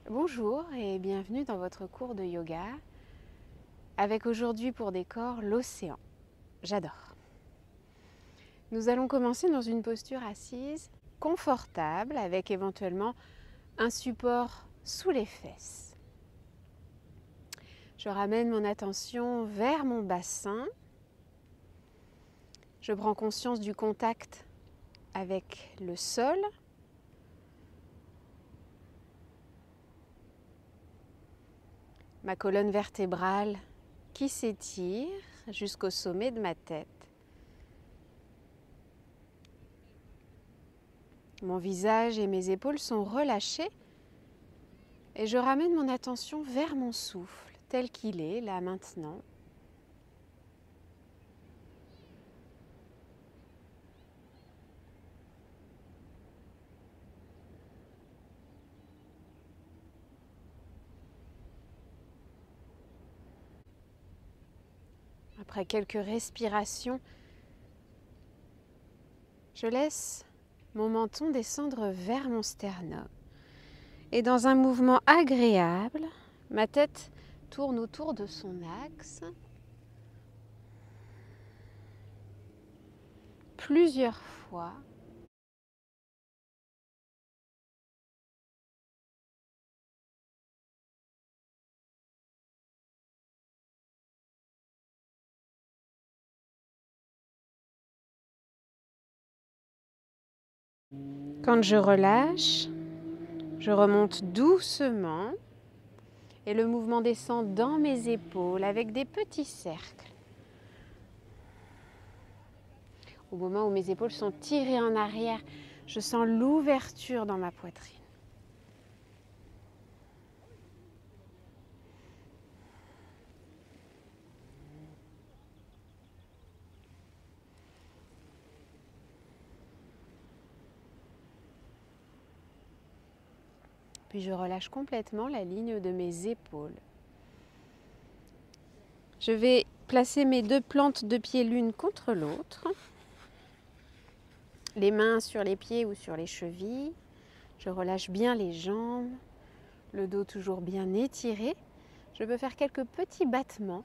Bonjour et bienvenue dans votre cours de yoga avec aujourd'hui pour décor l'océan. J'adore. Nous allons commencer dans une posture assise confortable avec éventuellement un support sous les fesses. Je ramène mon attention vers mon bassin. Je prends conscience du contact avec le sol. Ma colonne vertébrale qui s'étire jusqu'au sommet de ma tête. Mon visage et mes épaules sont relâchés et je ramène mon attention vers mon souffle tel qu'il est là maintenant. Après quelques respirations, je laisse mon menton descendre vers mon sternum. Et dans un mouvement agréable, ma tête tourne autour de son axe plusieurs fois. Quand je relâche, je remonte doucement et le mouvement descend dans mes épaules avec des petits cercles. Au moment où mes épaules sont tirées en arrière, je sens l'ouverture dans ma poitrine. Puis je relâche complètement la ligne de mes épaules. Je vais placer mes deux plantes de pied l'une contre l'autre. Les mains sur les pieds ou sur les chevilles. Je relâche bien les jambes, le dos toujours bien étiré. Je peux faire quelques petits battements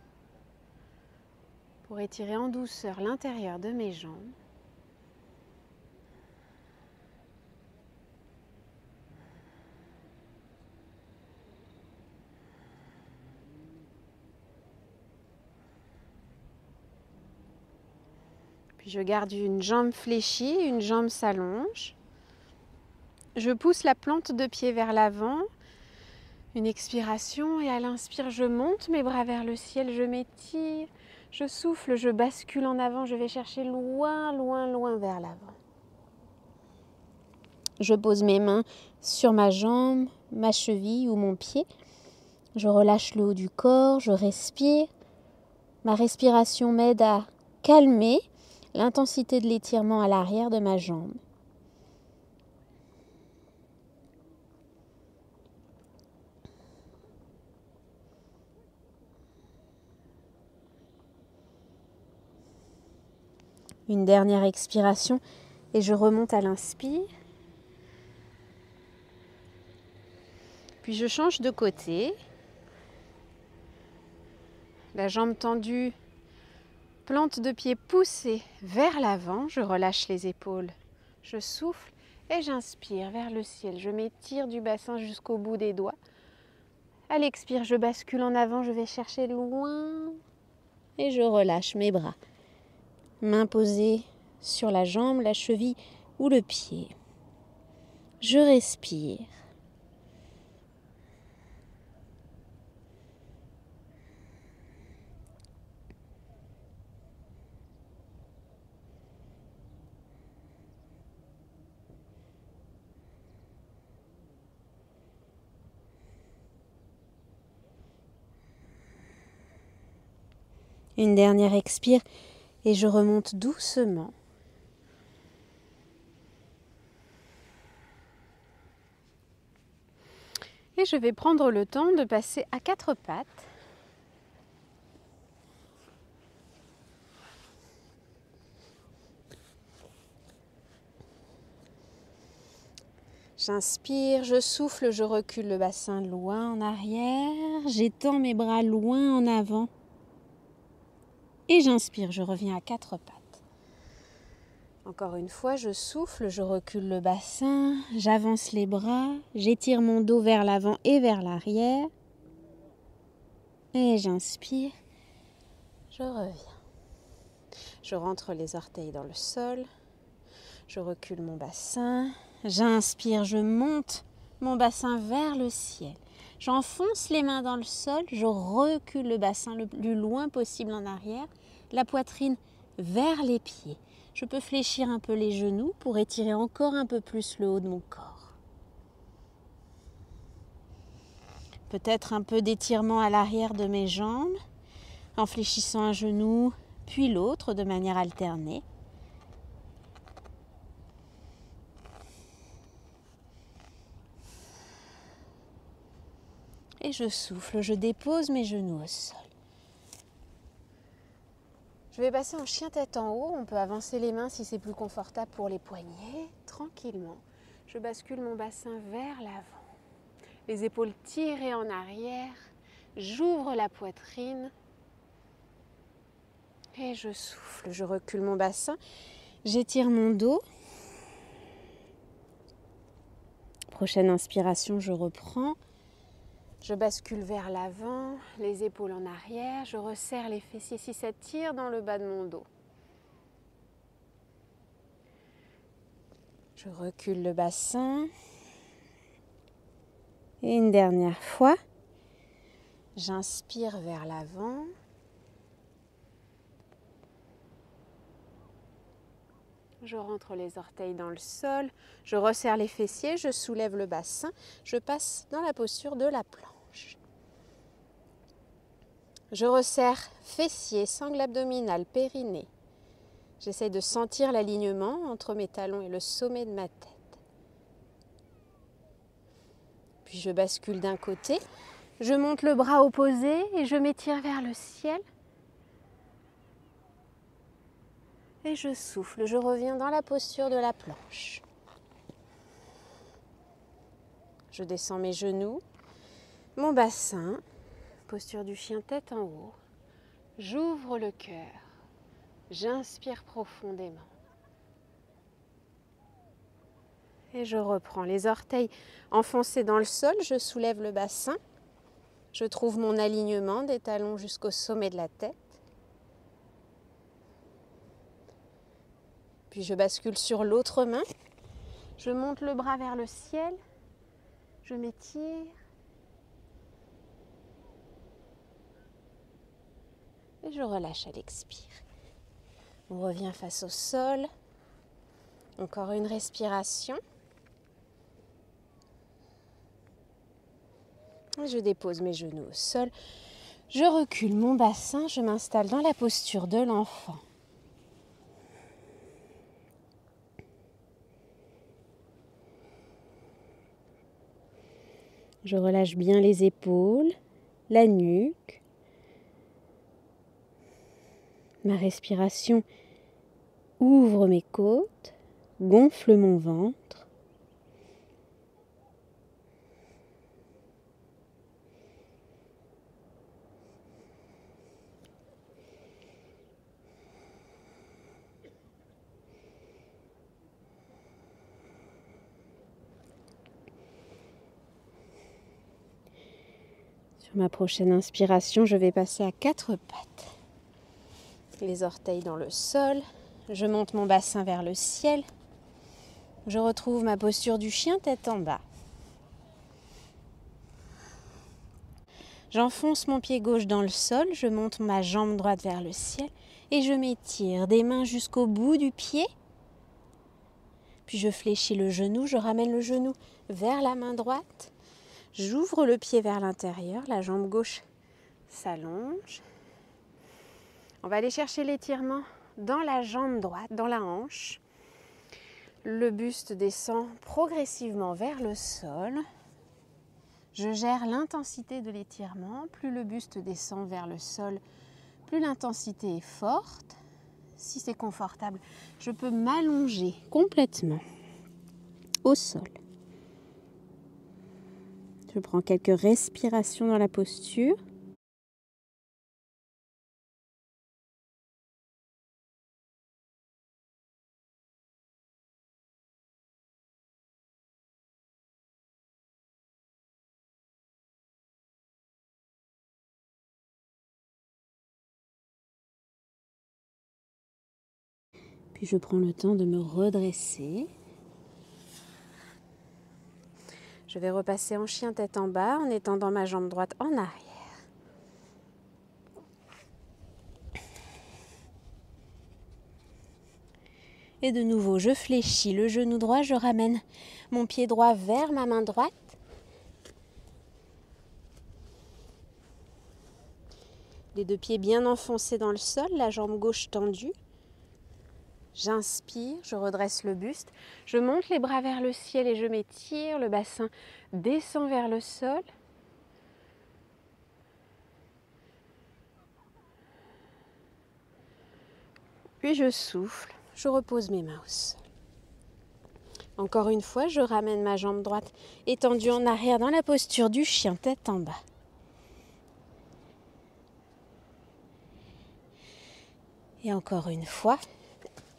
pour étirer en douceur l'intérieur de mes jambes. Puis je garde une jambe fléchie, une jambe s'allonge. Je pousse la plante de pied vers l'avant. Une expiration et à l'inspire, je monte mes bras vers le ciel, je m'étire, je souffle, je bascule en avant, je vais chercher loin, loin, loin vers l'avant. Je pose mes mains sur ma jambe, ma cheville ou mon pied. Je relâche le haut du corps, je respire. Ma respiration m'aide à calmer l'intensité de l'étirement à l'arrière de ma jambe. Une dernière expiration et je remonte à l'inspire. Puis je change de côté. La jambe tendue, plante de pied poussée vers l'avant. Je relâche les épaules. Je souffle et j'inspire vers le ciel. Je m'étire du bassin jusqu'au bout des doigts. À l'expire, je bascule en avant. Je vais chercher loin et je relâche mes bras. Main posée sur la jambe, la cheville ou le pied. Je respire. Une dernière expire et je remonte doucement. Et je vais prendre le temps de passer à quatre pattes. J'inspire, je souffle, je recule le bassin loin en arrière. J'étends mes bras loin en avant. Et j'inspire, je reviens à quatre pattes. Encore une fois, je souffle, je recule le bassin, j'avance les bras, j'étire mon dos vers l'avant et vers l'arrière. Et j'inspire, je reviens. Je rentre les orteils dans le sol, je recule mon bassin, j'inspire, je monte mon bassin vers le ciel. J'enfonce les mains dans le sol, je recule le bassin le plus loin possible en arrière, la poitrine vers les pieds. Je peux fléchir un peu les genoux pour étirer encore un peu plus le haut de mon corps. Peut-être un peu d'étirement à l'arrière de mes jambes, en fléchissant un genou puis l'autre de manière alternée. Et je souffle, je dépose mes genoux au sol. Je vais passer en chien tête en haut. On peut avancer les mains si c'est plus confortable pour les poignets. Tranquillement, je bascule mon bassin vers l'avant. Les épaules tirées en arrière. J'ouvre la poitrine. Et je souffle, je recule mon bassin. J'étire mon dos. Prochaine inspiration, je reprends. Je bascule vers l'avant, les épaules en arrière, je resserre les fessiers si ça tire dans le bas de mon dos. Je recule le bassin. Et une dernière fois, j'inspire vers l'avant. Je rentre les orteils dans le sol, je resserre les fessiers, je soulève le bassin, je passe dans la posture de la planche. Je resserre fessiers, sangle abdominale, périnée. J'essaie de sentir l'alignement entre mes talons et le sommet de ma tête. Puis je bascule d'un côté, je monte le bras opposé et je m'étire vers le ciel. Et je souffle, je reviens dans la posture de la planche. Je descends mes genoux, mon bassin, posture du chien tête en haut. J'ouvre le cœur, j'inspire profondément. Et je reprends les orteils enfoncés dans le sol, je soulève le bassin. Je trouve mon alignement des talons jusqu'au sommet de la tête. Puis je bascule sur l'autre main. Je monte le bras vers le ciel. Je m'étire. Et je relâche à l'expire. On revient face au sol. Encore une respiration. Et je dépose mes genoux au sol. Je recule mon bassin. Je m'installe dans la posture de l'enfant. Je relâche bien les épaules, la nuque. Ma respiration ouvre mes côtes, gonfle mon ventre. Sur ma prochaine inspiration, je vais passer à quatre pattes. Les orteils dans le sol. Je monte mon bassin vers le ciel. Je retrouve ma posture du chien tête en bas. J'enfonce mon pied gauche dans le sol. Je monte ma jambe droite vers le ciel. Et je m'étire des mains jusqu'au bout du pied. Puis je fléchis le genou. Je ramène le genou vers la main droite. J'ouvre le pied vers l'intérieur, la jambe gauche s'allonge. On va aller chercher l'étirement dans la jambe droite, dans la hanche. Le buste descend progressivement vers le sol. Je gère l'intensité de l'étirement. Plus le buste descend vers le sol, plus l'intensité est forte. Si c'est confortable, je peux m'allonger complètement au sol. Je prends quelques respirations dans la posture. Puis je prends le temps de me redresser. Je vais repasser en chien tête en bas en étendant ma jambe droite en arrière. Et de nouveau, je fléchis le genou droit, je ramène mon pied droit vers ma main droite. Les deux pieds bien enfoncés dans le sol, la jambe gauche tendue. J'inspire, je redresse le buste, je monte les bras vers le ciel et je m'étire, le bassin descend vers le sol. Puis je souffle, je repose mes mains au sol. Encore une fois, je ramène ma jambe droite étendue en arrière dans la posture du chien tête en bas. Et encore une fois,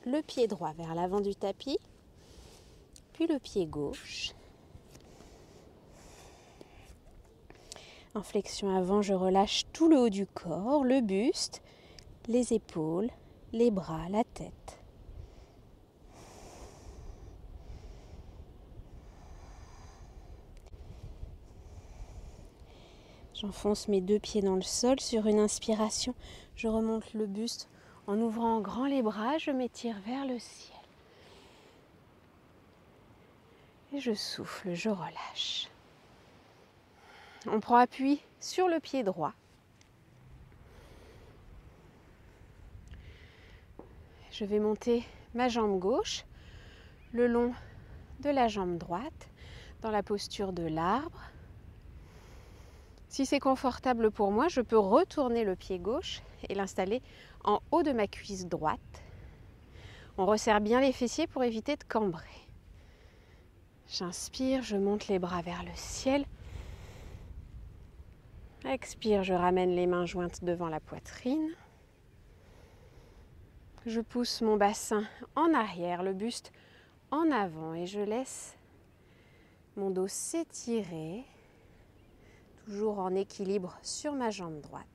le pied droit vers l'avant du tapis, puis le pied gauche. En flexion avant, je relâche tout le haut du corps, le buste, les épaules, les bras, la tête. J'enfonce mes deux pieds dans le sol. Sur une inspiration, je remonte le buste en ouvrant grand les bras, je m'étire vers le ciel. Et je souffle, je relâche. On prend appui sur le pied droit. Je vais monter ma jambe gauche le long de la jambe droite dans la posture de l'arbre. Si c'est confortable pour moi, je peux retourner le pied gauche et l'installer en haut de ma cuisse droite. On resserre bien les fessiers pour éviter de cambrer. J'inspire, je monte les bras vers le ciel. Expire, je ramène les mains jointes devant la poitrine. Je pousse mon bassin en arrière, le buste en avant et je laisse mon dos s'étirer, toujours en équilibre sur ma jambe droite.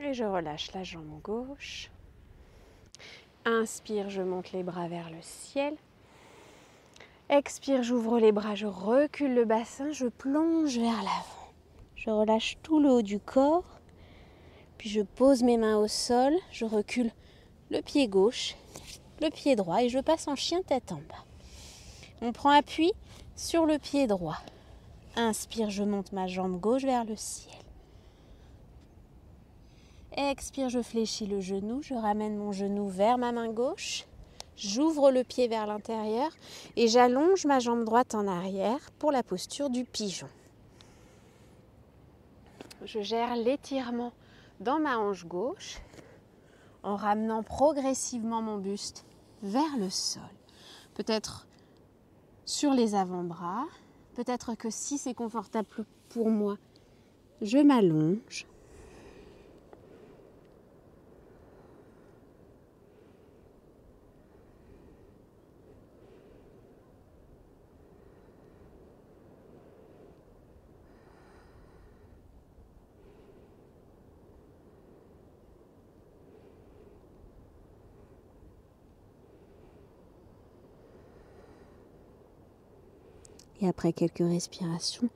Et je relâche la jambe gauche. Inspire, je monte les bras vers le ciel. Expire, j'ouvre les bras, je recule le bassin, je plonge vers l'avant. Je relâche tout le haut du corps. Puis je pose mes mains au sol, je recule le pied gauche, le pied droit et je passe en chien tête en bas. On prend appui sur le pied droit. Inspire, je monte ma jambe gauche vers le ciel. Expire, je fléchis le genou, je ramène mon genou vers ma main gauche. J'ouvre le pied vers l'intérieur et j'allonge ma jambe droite en arrière pour la posture du pigeon. Je gère l'étirement dans ma hanche gauche en ramenant progressivement mon buste vers le sol. Peut-être sur les avant-bras, peut-être que si c'est confortable pour moi, je m'allonge. Et après quelques respirations,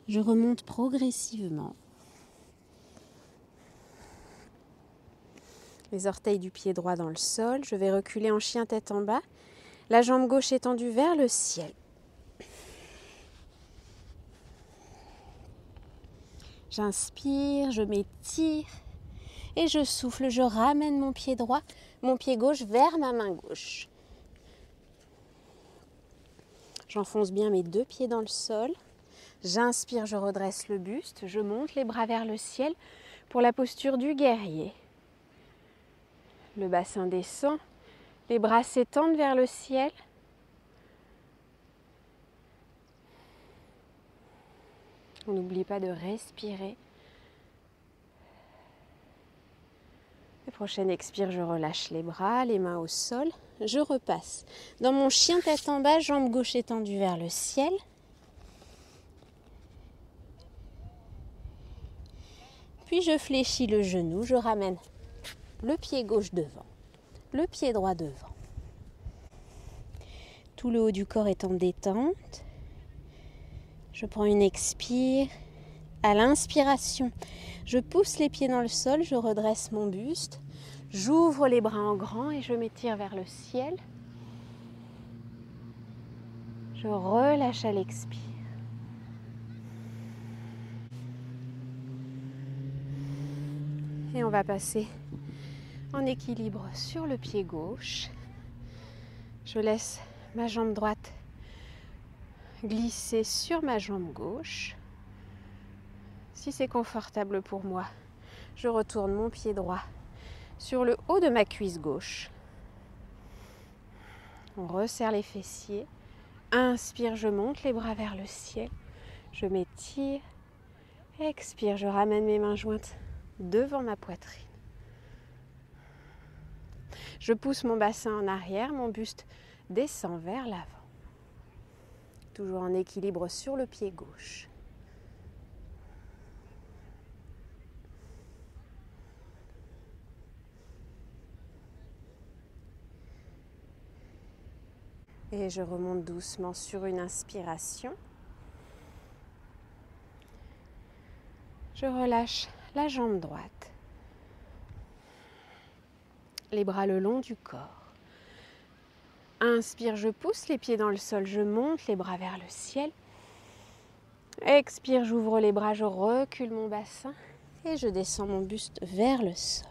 je remonte progressivement. Les orteils du pied droit dans le sol. Je vais reculer en chien tête en bas. La jambe gauche étendue vers le ciel. J'inspire, je m'étire et je souffle. Je ramène mon pied droit, mon pied gauche vers ma main gauche. J'enfonce bien mes deux pieds dans le sol. J'inspire, je redresse le buste. Je monte les bras vers le ciel pour la posture du guerrier. Le bassin descend, les bras s'étendent vers le ciel. On n'oublie pas de respirer. La prochaine expire, je relâche les bras, les mains au sol. Je repasse dans mon chien tête en bas, jambe gauche étendue vers le ciel. Puis je fléchis le genou, je ramène le pied gauche devant, le pied droit devant. Tout le haut du corps est en détente. Je prends une expire. À l'inspiration, je pousse les pieds dans le sol, je redresse mon buste. J'ouvre les bras en grand et je m'étire vers le ciel. Je relâche à l'expire. Et on va passer en équilibre sur le pied gauche. Je laisse ma jambe droite glisser sur ma jambe gauche. Si c'est confortable pour moi, je retourne mon pied droit sur le haut de ma cuisse gauche. On resserre les fessiers. Inspire, je monte les bras vers le ciel. Je m'étire. Expire, je ramène mes mains jointes devant ma poitrine. Je pousse mon bassin en arrière, mon buste descend vers l'avant. Toujours en équilibre sur le pied gauche. Et je remonte doucement sur une inspiration. Je relâche la jambe droite. Les bras le long du corps. Inspire, je pousse les pieds dans le sol, je monte les bras vers le ciel. Expire, j'ouvre les bras, je recule mon bassin et je descends mon buste vers le sol.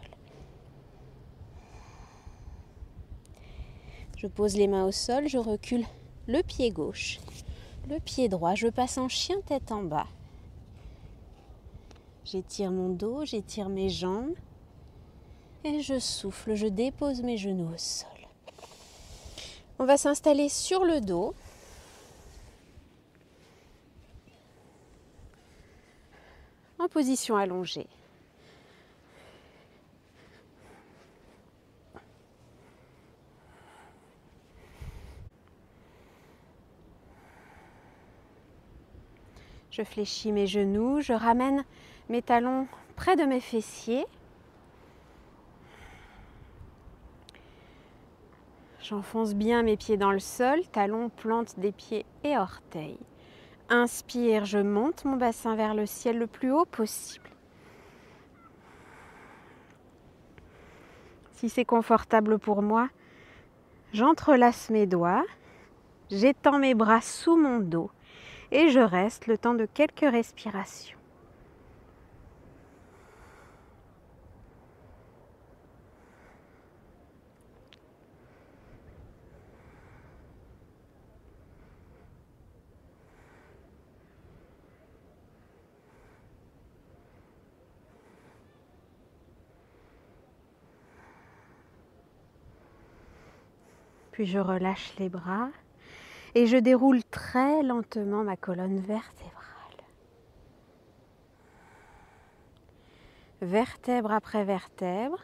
Je pose les mains au sol, je recule le pied gauche, le pied droit, je passe en chien tête en bas. J'étire mon dos, j'étire mes jambes et je souffle, je dépose mes genoux au sol. On va s'installer sur le dos. En position allongée. Je fléchis mes genoux, je ramène mes talons près de mes fessiers. J'enfonce bien mes pieds dans le sol, talons, plantes des pieds et orteils. Inspire, je monte mon bassin vers le ciel le plus haut possible. Si c'est confortable pour moi, j'entrelace mes doigts, j'étends mes bras sous mon dos et je reste le temps de quelques respirations. Puis je relâche les bras et je déroule très lentement ma colonne vertébrale. Vertèbre après vertèbre,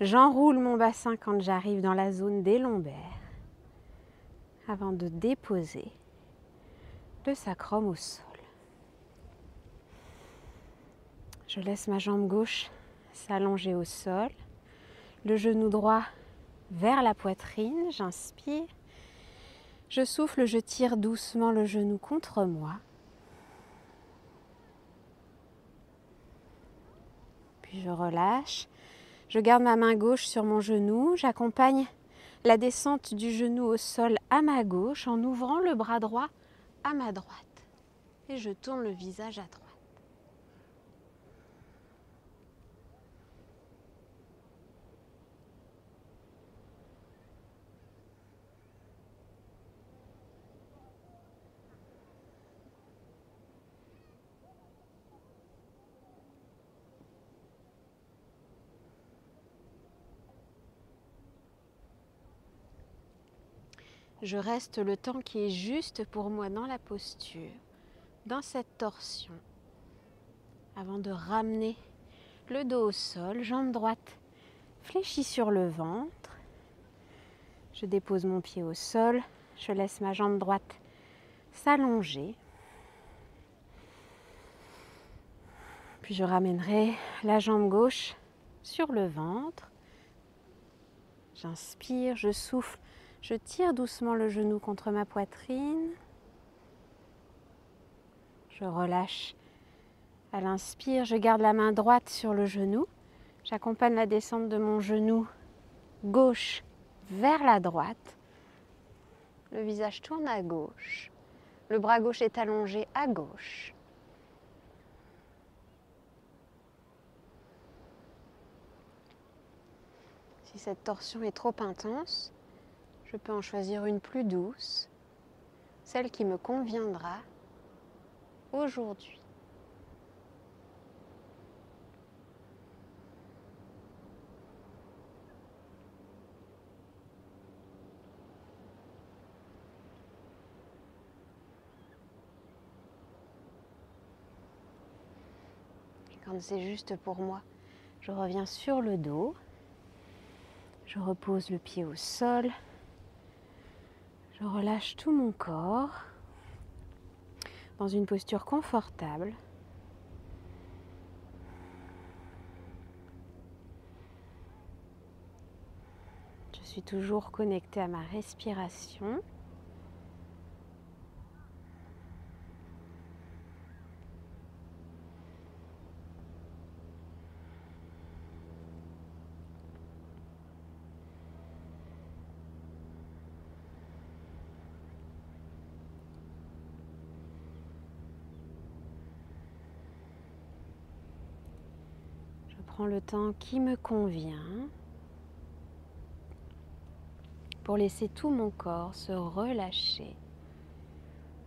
j'enroule mon bassin quand j'arrive dans la zone des lombaires avant de déposer le sacrum au sol. Je laisse ma jambe gauche s'allonger au sol, le genou droit vers la poitrine, j'inspire. Je souffle, je tire doucement le genou contre moi. Puis je relâche. Je garde ma main gauche sur mon genou. J'accompagne la descente du genou au sol à ma gauche en ouvrant le bras droit à ma droite. Et je tourne le visage à droite. Je reste le temps qui est juste pour moi dans la posture, dans cette torsion, avant de ramener le dos au sol, jambe droite fléchie sur le ventre. Je dépose mon pied au sol, je laisse ma jambe droite s'allonger. Puis je ramènerai la jambe gauche sur le ventre. J'inspire, je souffle, je tire doucement le genou contre ma poitrine. Je relâche à l'inspire, je garde la main droite sur le genou. J'accompagne la descente de mon genou gauche vers la droite. Le visage tourne à gauche. Le bras gauche est allongé à gauche. Si cette torsion est trop intense, je peux en choisir une plus douce, celle qui me conviendra aujourd'hui. Quand c'est juste pour moi, je reviens sur le dos. Je repose le pied au sol. Je relâche tout mon corps dans une posture confortable. Je suis toujours connectée à ma respiration. Je prends le temps qui me convient pour laisser tout mon corps se relâcher,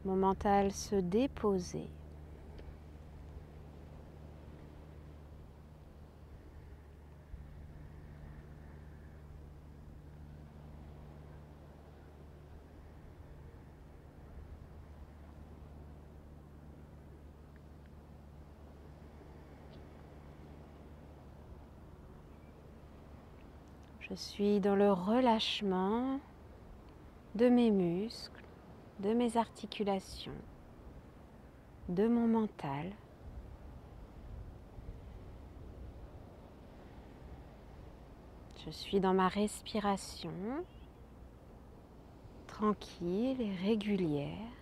mon mental se déposer. Je suis dans le relâchement de mes muscles, de mes articulations, de mon mental. Je suis dans ma respiration, tranquille et régulière.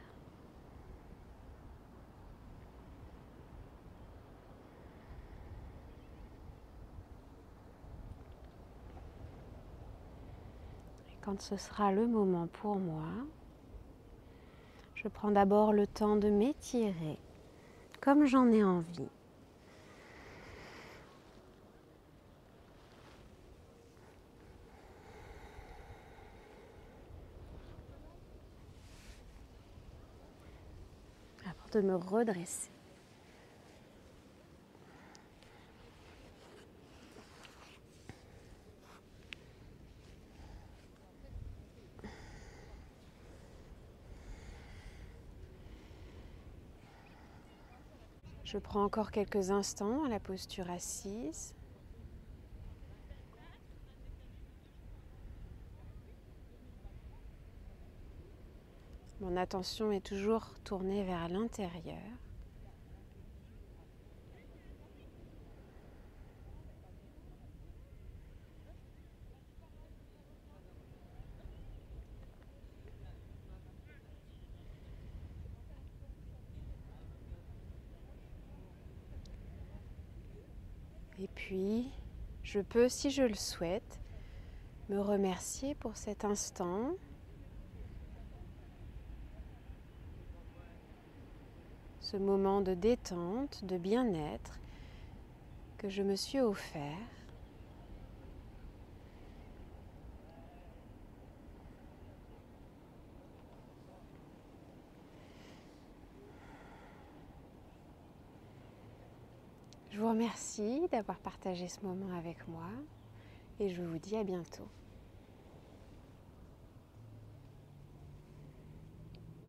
Quand ce sera le moment pour moi, je prends d'abord le temps de m'étirer comme j'en ai envie. Avant de me redresser. Je prends encore quelques instants à la posture assise. Mon attention est toujours tournée vers l'intérieur. Et puis, je peux, si je le souhaite, me remercier pour cet instant. Ce moment de détente, de bien-être que je me suis offert. Je vous remercie d'avoir partagé ce moment avec moi et je vous dis à bientôt.